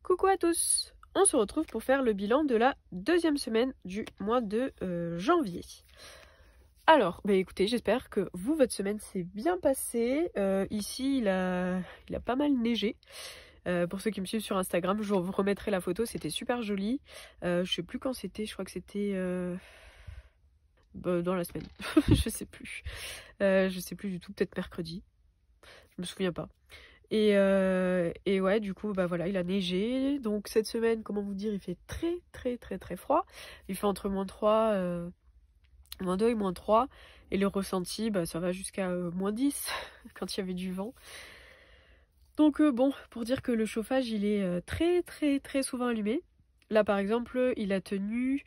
Coucou à tous! On se retrouve pour faire le bilan de la deuxième semaine du mois de janvier. Alors, bah écoutez, j'espère que vous, votre semaine s'est bien passée. Ici, il a pas mal neigé. Pour ceux qui me suivent sur Instagram, je vous remettrai la photo, c'était super joli. Je sais plus quand c'était, je crois que c'était dans la semaine. Je sais plus. Je sais plus du tout, peut-être mercredi. Je me souviens pas. Et ouais, du coup, bah voilà, il a neigé. Donc cette semaine, comment vous dire, il fait très froid. Il fait entre -3, -2 et -3. Et le ressenti, bah ça va jusqu'à -10 quand il y avait du vent. Donc bon, pour dire que le chauffage, il est très souvent allumé. Là, par exemple, il a tenu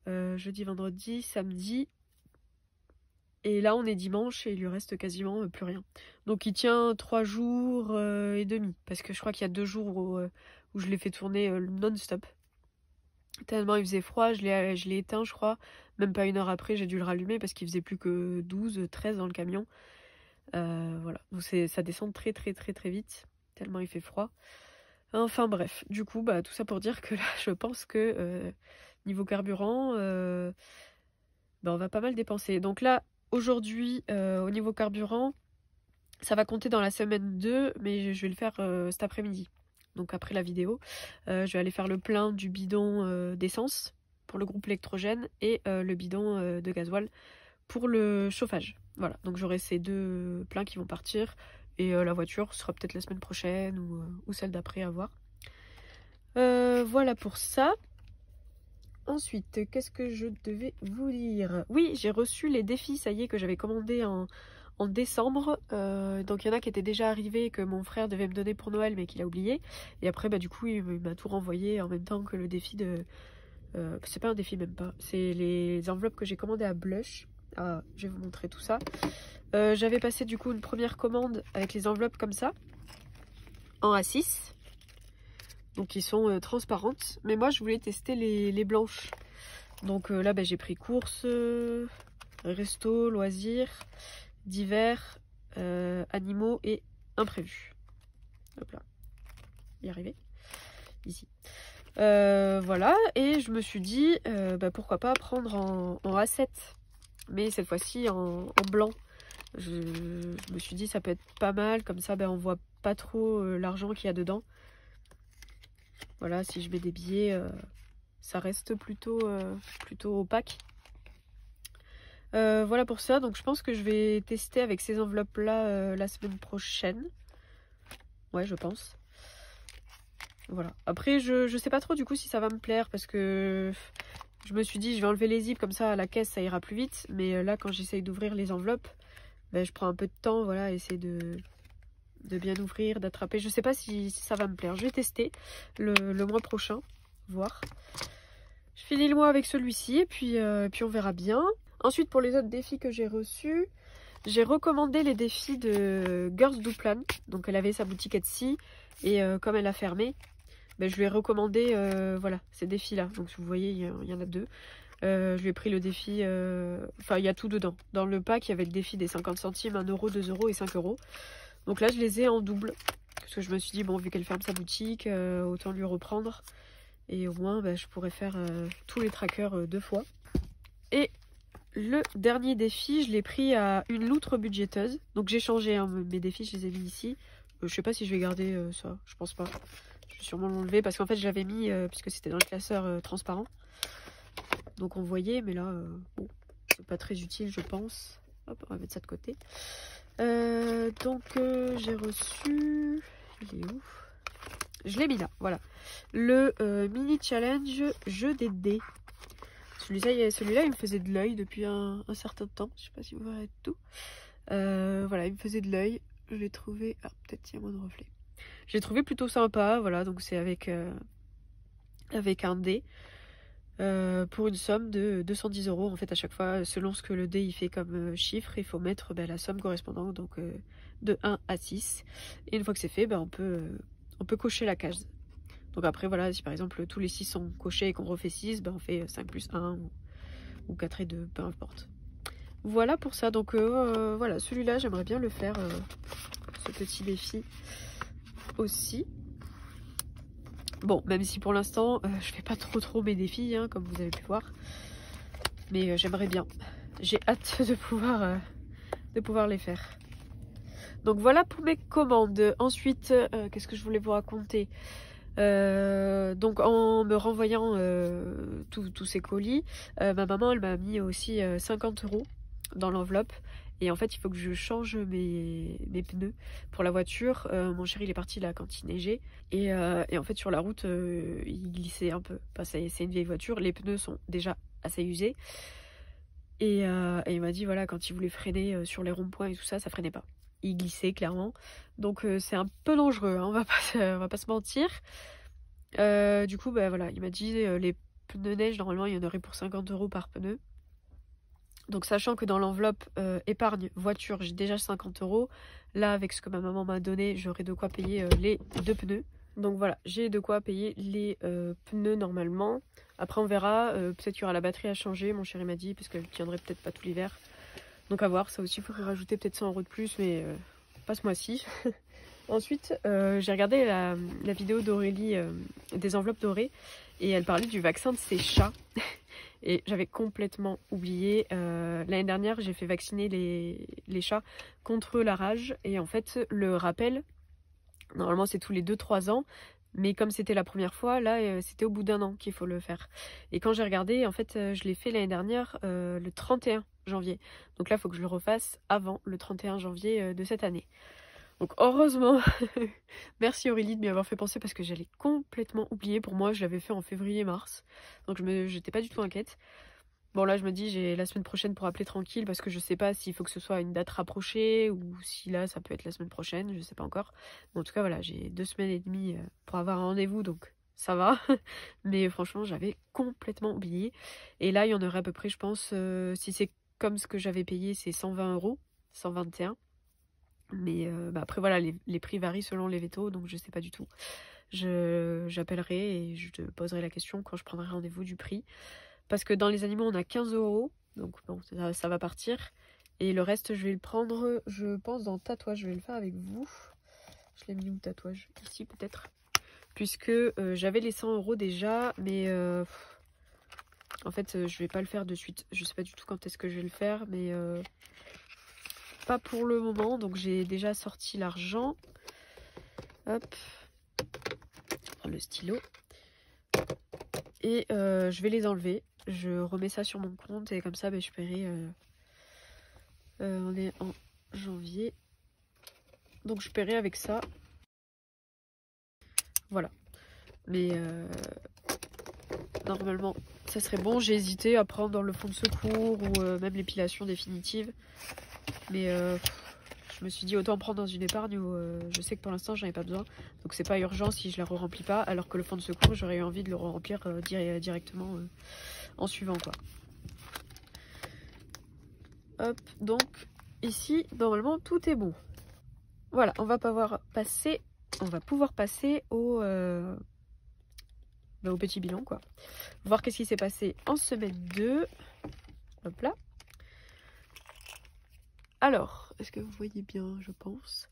jeudi, vendredi, samedi. Et là, on est dimanche et il lui reste quasiment plus rien. Donc il tient 3 jours et demi. Parce que je crois qu'il y a 2 jours où je l'ai fait tourner non-stop. Tellement il faisait froid, je l'ai éteint, je crois. Même pas 1 heure après, j'ai dû le rallumer parce qu'il faisait plus que 12, 13 dans le camion. Voilà, donc ça descend très vite. Tellement il fait froid. Enfin bref, du coup, bah, tout ça pour dire que là, je pense que niveau carburant, bah, on va pas mal dépenser. Donc là, aujourd'hui, au niveau carburant, ça va compter dans la semaine 2, mais je vais le faire cet après-midi. Donc après la vidéo, je vais aller faire le plein du bidon d'essence pour le groupe électrogène et le bidon de gasoil pour le chauffage. Voilà, donc j'aurai ces 2 pleins qui vont partir et la voiture sera peut-être la semaine prochaine ou celle d'après, à voir. Voilà pour ça. Ensuite, qu'est-ce que je devais vous dire? Oui, j'ai reçu les défis, ça y est, que j'avais commandé en décembre. Donc il y en a qui étaient déjà arrivés, que mon frère devait me donner pour Noël, mais qu'il a oublié. Et après, bah, du coup, il m'a tout renvoyé en même temps que le défi de... c'est pas un défi, même pas. C'est les enveloppes que j'ai commandées à Blush. Ah, je vais vous montrer tout ça. J'avais passé du coup une première commande avec les enveloppes comme ça, en A6. Donc ils sont transparentes. Mais moi, je voulais tester les blanches. Donc là, bah, j'ai pris courses, resto, loisirs, divers, animaux et imprévus. Hop là, y arriver. Ici. Voilà, et je me suis dit, bah, pourquoi pas prendre en A7, mais cette fois-ci en blanc. Je me suis dit, ça peut être pas mal, comme ça, bah, on voit pas trop l'argent qu'il y a dedans. Voilà, si je mets des billets, ça reste plutôt opaque. Voilà pour ça, donc je pense que je vais tester avec ces enveloppes là la semaine prochaine. Ouais, je pense. Voilà, après je sais pas trop du coup si ça va me plaire, parce que je me suis dit je vais enlever les zips, comme ça à la caisse ça ira plus vite. Mais là, quand j'essaye d'ouvrir les enveloppes, ben, je prends un peu de temps, voilà, essayer de bien ouvrir, d'attraper. Je sais pas si ça va me plaire, je vais tester le mois prochain, voir. Je finis le mois avec celui-ci et puis on verra bien. Ensuite, pour les autres défis que j'ai reçus, j'ai recommandé les défis de Girls Do Plan. Donc elle avait sa boutique Etsy et comme elle a fermé, ben, je lui ai recommandé voilà, ces défis-là. Donc vous voyez, il y en a 2. Je lui ai pris le défi, enfin il y a tout dedans. Dans le pack, il y avait le défi des 50 centimes, 1 euro, 2 euros et 5 euros. Donc là, je les ai en double. Parce que je me suis dit, bon, vu qu'elle ferme sa boutique, autant lui reprendre. Et au moins, bah, je pourrais faire tous les trackers 2 fois. Et le dernier défi, je l'ai pris à une loutre budgéteuse. Donc j'ai changé hein, mes défis, je les ai mis ici. Je sais pas si je vais garder ça, je pense pas. Je vais sûrement l'enlever parce qu'en fait je l'avais mis puisque c'était dans le classeur transparent. Donc on voyait, mais là, bon, c'est pas très utile je pense. Hop, on va mettre ça de côté. Donc j'ai reçu... Il est où? Je l'ai mis là, voilà. Le mini challenge jeu des dés. Celui-là, il me faisait de l'œil depuis un certain temps. Je sais pas si vous verrez tout. Voilà, il me faisait de l'œil. Je l'ai trouvé... Ah, peut-être il y a moins de reflets. Je l'ai trouvé plutôt sympa. Voilà, donc c'est avec un dé. Pour une somme de 210 €. En fait, à chaque fois, selon ce que le dé il fait comme chiffre, il faut mettre la somme correspondante. Donc de 1 à 6. Et une fois que c'est fait, on peut cocher la case. Donc après, voilà, si par exemple tous les 6 sont cochés et qu'on refait 6, on fait 5 plus 1 ou 4 et 2, peu importe. Voilà pour ça. Donc voilà, celui-là, j'aimerais bien le faire, ce petit défi aussi. Bon, même si pour l'instant, je fais pas trop mes défis, hein, comme vous avez pu voir. Mais j'aimerais bien. J'ai hâte de pouvoir les faire. Donc voilà pour mes commandes. Ensuite, qu'est-ce que je voulais vous raconter? Donc en me renvoyant tous ces colis, ma maman elle m'a mis aussi 50 € dans l'enveloppe. Et en fait il faut que je change mes pneus pour la voiture. Mon chéri il est parti là quand il neigeait. Et en fait sur la route il glissait un peu. Enfin, c'est une vieille voiture, les pneus sont déjà assez usés. Et il m'a dit voilà, quand il voulait freiner sur les ronds-points et tout ça, ça freinait pas. Il glissait clairement. Donc c'est un peu dangereux, hein, on va pas se mentir. Du coup, bah voilà, il m'a dit les pneus neige, normalement il y en aurait pour 50 € par pneu. Donc sachant que dans l'enveloppe épargne voiture, j'ai déjà 50 €. Là, avec ce que ma maman m'a donné, j'aurai de quoi payer les 2 pneus. Donc voilà, j'ai de quoi payer les pneus normalement. Après on verra, peut-être qu'il y aura la batterie à changer, mon chéri m'a dit, parce qu'elle tiendrait peut-être pas tout l'hiver. Donc à voir, ça aussi il faudrait rajouter peut-être 100 € de plus, mais pas ce mois-ci. Ensuite, j'ai regardé la vidéo d'Aurélie des enveloppes dorées et elle parlait du vaccin de ses chats. Et j'avais complètement oublié. L'année dernière, j'ai fait vacciner les chats contre la rage. Et en fait, le rappel, normalement c'est tous les 2-3 ans. Mais comme c'était la première fois, là c'était au bout d'1 an qu'il faut le faire. Et quand j'ai regardé, en fait je l'ai fait l'année dernière le 31 janvier. Donc là il faut que je le refasse avant le 31 janvier de cette année. Donc heureusement, merci Aurélie de m'y avoir fait penser parce que j'allais complètement oublier. Pour moi je l'avais fait en février-mars. Donc j'étais pas du tout inquiète. Bon là je me dis j'ai la semaine prochaine pour appeler tranquille parce que je sais pas s'il faut que ce soit une date rapprochée ou si là ça peut être la semaine prochaine, je sais pas encore. Mais en tout cas voilà, j'ai 2 semaines et demie pour avoir un rendez-vous donc ça va. Mais franchement j'avais complètement oublié. Et là il y en aurait à peu près je pense, si c'est comme ce que j'avais payé c'est 120 €, 121. Mais bah après voilà les prix varient selon les vétos donc je sais pas du tout. J'appellerai et je te poserai la question quand je prendrai rendez-vous du prix. Parce que dans les animaux, on a 15 €. Donc bon, ça va partir. Et le reste, je vais le prendre, je pense, dans tatouage. Je vais le faire avec vous. Je l'ai mis où tatouage? Ici peut-être. Puisque j'avais les 100 € déjà. Mais en fait, je vais pas le faire de suite. Je sais pas du tout quand est-ce que je vais le faire. Mais pas pour le moment. Donc j'ai déjà sorti l'argent. Hop. Je prends le stylo. Et je vais les enlever. Je remets ça sur mon compte et comme ça je paierai. On est en janvier. Donc je paierai avec ça. Voilà. Mais normalement ça serait bon. J'ai hésité à prendre dans le fonds de secours ou même l'épilation définitive. Mais je me suis dit autant prendre dans une épargne où je sais que pour l'instant j'en ai pas besoin. Donc c'est pas urgent si je la re-remplis pas. Alors que le fonds de secours j'aurais eu envie de le remplir directement en suivant quoi. Hop, donc ici normalement tout est bon. Voilà, on va pouvoir passer au petit bilan quoi. Voir qu'est-ce qui s'est passé en semaine 2. Hop là. Alors, est-ce que vous voyez bien, je pense.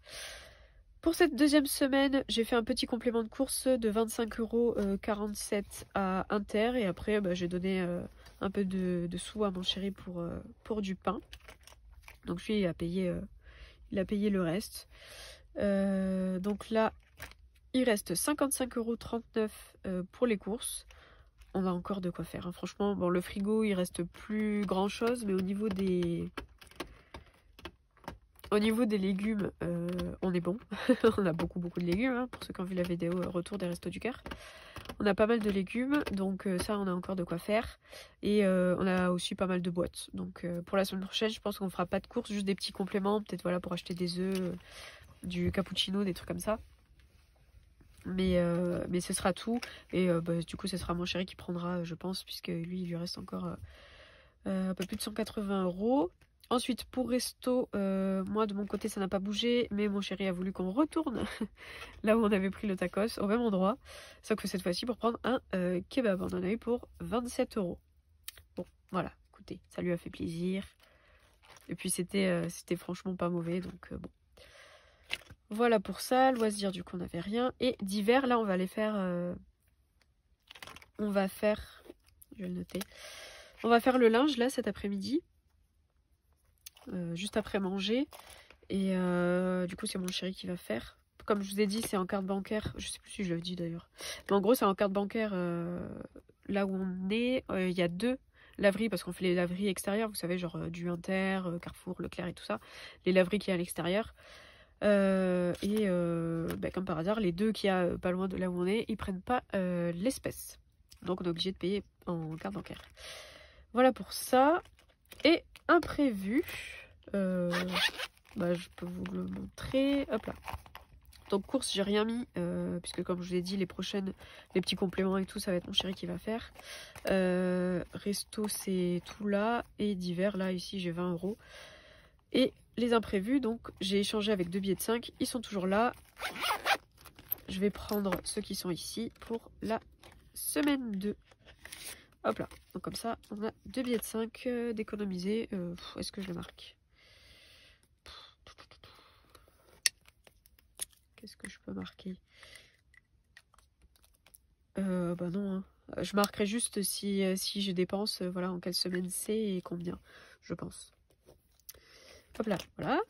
Pour cette deuxième semaine, j'ai fait un petit complément de course de 25,47 € à Inter. Et après, j'ai donné un peu de sous à mon chéri pour du pain. Donc lui, il a payé le reste. Donc là, il reste 55,39 € pour les courses. On a encore de quoi faire, hein. Franchement, bon, le frigo, il reste plus grand chose. Mais au niveau des légumes, on est bon. On a beaucoup de légumes, hein, pour ceux qui ont vu la vidéo retour des Restos du Cœur. On a pas mal de légumes, donc ça on a encore de quoi faire. Et on a aussi pas mal de boîtes. Donc pour la semaine prochaine, je pense qu'on fera pas de courses, juste des petits compléments, peut-être voilà pour acheter des œufs, du cappuccino, des trucs comme ça. Mais ce sera tout. Et du coup, ce sera mon chéri qui prendra, je pense, puisque lui, il lui reste encore un peu plus de 180 €. Ensuite, pour resto, moi de mon côté ça n'a pas bougé, mais mon chéri a voulu qu'on retourne là où on avait pris le tacos, au même endroit, sauf que cette fois-ci pour prendre un kebab. On en a eu pour 27 €. Bon, voilà, écoutez, ça lui a fait plaisir. Et puis c'était franchement pas mauvais, donc bon. Voilà pour ça, loisirs du coup on n'avait rien. Et d'hiver, là on va aller faire on va faire, je vais le noter, on va faire le linge là cet après-midi, juste après manger. Et du coup c'est mon chéri qui va faire. Comme je vous ai dit, c'est en carte bancaire, je sais plus si je l'ai dit d'ailleurs. Mais en gros c'est en carte bancaire là où on est, il y a 2 laveries parce qu'on fait les laveries extérieures, vous savez, genre du Inter, Carrefour, Leclerc et tout ça. Les laveries qu'il y a à l'extérieur. Comme par hasard, les 2 qu'il y a pas loin de là où on est, ils prennent pas l'espèce. Donc on est obligé de payer en carte bancaire. Voilà pour ça. Et imprévu, je peux vous le montrer. Hop là. Donc course, j'ai rien mis, puisque comme je vous ai dit, les petits compléments et tout, ça va être mon chéri qui va faire. Resto, c'est tout là. Et divers, là, ici, j'ai 20 €. Et les imprévus, donc j'ai échangé avec 2 billets de 5, ils sont toujours là. Je vais prendre ceux qui sont ici pour la semaine 2. Hop là, donc comme ça, on a 2 billets de 5 d'économiser. Est-ce que je le marque? Qu'est-ce que je peux marquer? Bah non, hein. Je marquerai juste si je dépense, voilà, en quelle semaine c'est et combien, je pense. Hop là, voilà.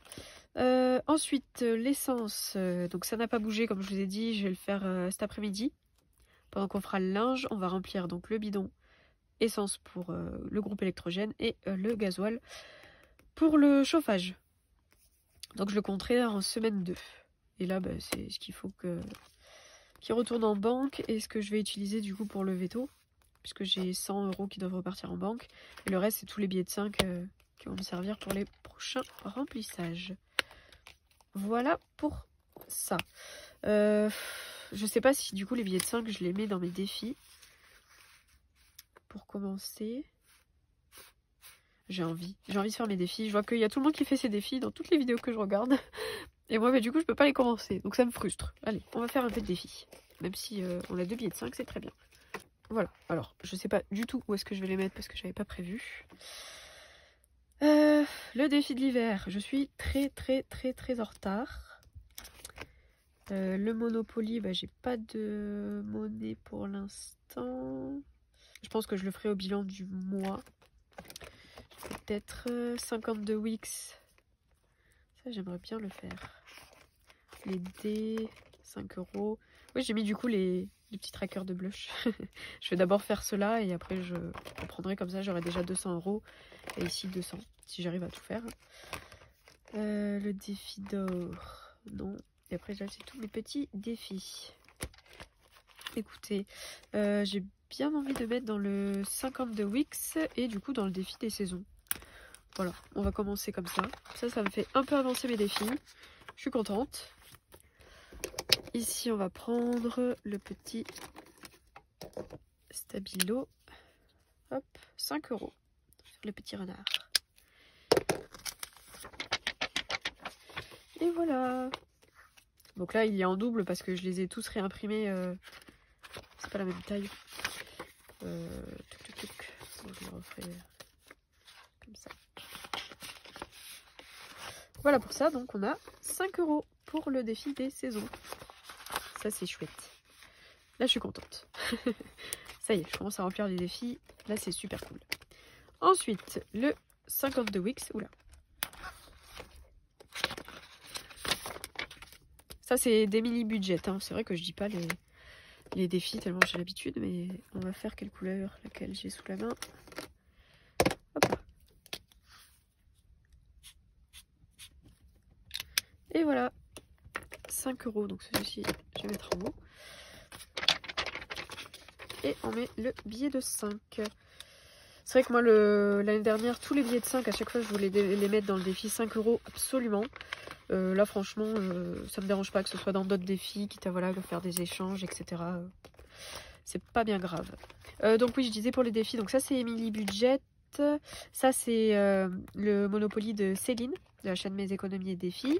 Ensuite, l'essence, donc ça n'a pas bougé comme je vous ai dit, je vais le faire cet après-midi. Pendant qu'on fera le linge, on va remplir donc le bidon essence pour le groupe électrogène et le gasoil pour le chauffage. Donc je le compterai en semaine 2. Et là, c'est ce qu'il faut qui retourne en banque et ce que je vais utiliser du coup pour le veto, puisque j'ai 100 € qui doivent repartir en banque. Et le reste, c'est tous les billets de 5 qui vont me servir pour les prochains remplissages. Voilà pour ça. Je sais pas si du coup les billets de 5 je les mets dans mes défis. Pour commencer, j'ai envie de faire mes défis. Je vois qu'il y a tout le monde qui fait ses défis dans toutes les vidéos que je regarde. Et moi, du coup, je peux pas les commencer. Donc ça me frustre. Allez, on va faire un peu de défis. Même si on a 2 billets de 5, c'est très bien. Voilà. Alors, je sais pas du tout où est-ce que je vais les mettre parce que j'avais pas prévu. Le défi de l'hiver. Je suis très en retard. Le Monopoly, j'ai pas de monnaie pour l'instant. Je pense que je le ferai au bilan du mois. Peut-être 52 Wix. Ça, j'aimerais bien le faire. Les dés, 5 €. Oui, j'ai mis du coup les petits trackers de blush. Je vais d'abord faire cela et après je prendrai comme ça. J'aurai déjà 200 € et ici 200 si j'arrive à tout faire. Le défi d'or. Non. Et après, là, c'est tous mes petits défis. Écoutez, j'ai bien envie de mettre dans le 52 Wix et du coup dans le défi des saisons. Voilà, on va commencer comme ça. Ça me fait un peu avancer mes défis. Je suis contente. Ici, on va prendre le petit Stabilo. Hop, 5 €. Le petit renard. Et voilà. Donc là, il est en double parce que je les ai tous réimprimés. C'est pas la même taille. Bon, je le referai comme ça. Voilà pour ça. Donc on a 5 € pour le défi des saisons. Ça, c'est chouette. Là, je suis contente. Ça y est, je commence à remplir les défis. Là, c'est super cool. Ensuite, le 52 Wix. Oula. Ça, c'est des mini-budgets. Hein. C'est vrai que je dis pas les défis tellement j'ai l'habitude. Mais on va faire quelle couleur? Laquelle j'ai sous la main. Hop là. Et voilà. 5 €. Donc celui-ci, je vais mettre en haut. Et on met le billet de 5. C'est vrai que moi, l'année dernière, tous les billets de 5, à chaque fois, je voulais les mettre dans le défi 5 € absolument. Là, franchement, ça me dérange pas que ce soit dans d'autres défis, quitte à voilà, faire des échanges, etc. C'est pas bien grave. Donc oui, je disais pour les défis, donc ça, c'est Emily Budget. Ça, c'est le Monopoly de Céline, de la chaîne Mes économies et défis.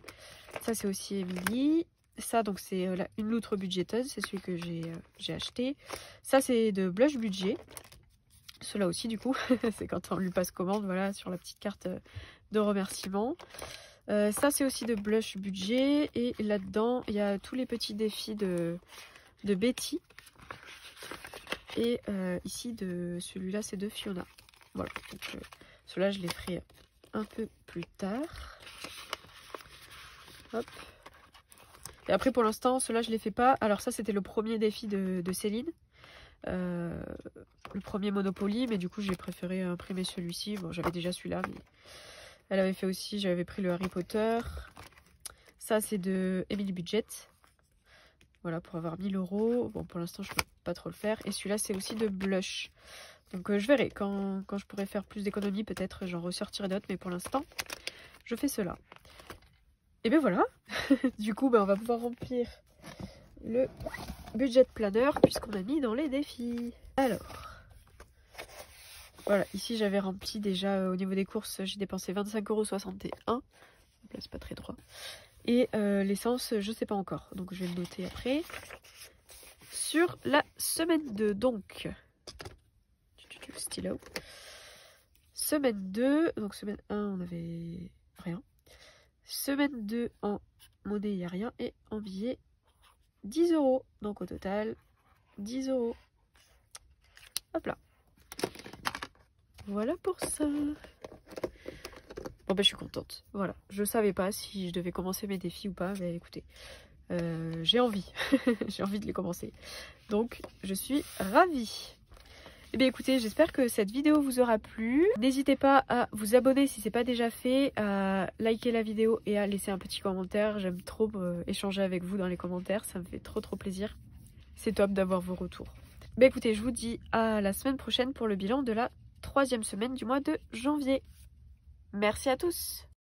Ça, c'est aussi Emily. Ça, donc, c'est une loutre budgéteuse. C'est celui que j'ai acheté. Ça, c'est de Blush Budget. Cela aussi, du coup, c'est quand on lui passe commande, voilà, sur la petite carte de remerciement. Ça, c'est aussi de Blush Budget. Et là-dedans, il y a tous les petits défis de Betty. Et ici, celui-là, c'est de Fiona. Voilà, donc ceux-là, je les ferai un peu plus tard. Hop. Et après, pour l'instant, ceux-là, je les fais pas. Alors ça, c'était le premier défi de Céline. Le premier Monopoly, mais du coup, j'ai préféré imprimer celui-ci. Bon, j'avais déjà celui-là, mais elle avait fait aussi, j'avais pris le Harry Potter. Ça, c'est de Emily Budget. Voilà, pour avoir 1000 €. Bon, pour l'instant, je peux pas trop le faire. Et celui-là, c'est aussi de Blush. Donc, je verrai. Quand je pourrai faire plus d'économies, peut-être j'en ressortirai d'autres. Mais pour l'instant, je fais cela. Et bien voilà. Du coup, on va pouvoir remplir le budget planner puisqu'on a mis dans les défis. Alors, voilà. Ici, j'avais rempli déjà au niveau des courses. J'ai dépensé 25,61 €. Là, c'est pas très droit. Et l'essence, je sais pas encore. Donc, je vais le noter après. Sur la semaine 2, donc. Stylo. Semaine 2. Donc, semaine 1, on avait rien. Semaine 2, en monnaie, il n'y a rien. Et en billet, 10 €. Donc, au total, 10 €. Hop là. Voilà pour ça. Bon, je suis contente. Voilà. Je savais pas si je devais commencer mes défis ou pas. Mais écoutez, j'ai envie. J'ai envie de les commencer. Donc, je suis ravie. Eh bien écoutez, j'espère que cette vidéo vous aura plu. N'hésitez pas à vous abonner si ce n'est pas déjà fait, à liker la vidéo et à laisser un petit commentaire. J'aime trop échanger avec vous dans les commentaires, ça me fait trop plaisir. C'est top d'avoir vos retours. Écoutez, je vous dis à la semaine prochaine pour le bilan de la 3e semaine du mois de janvier. Merci à tous!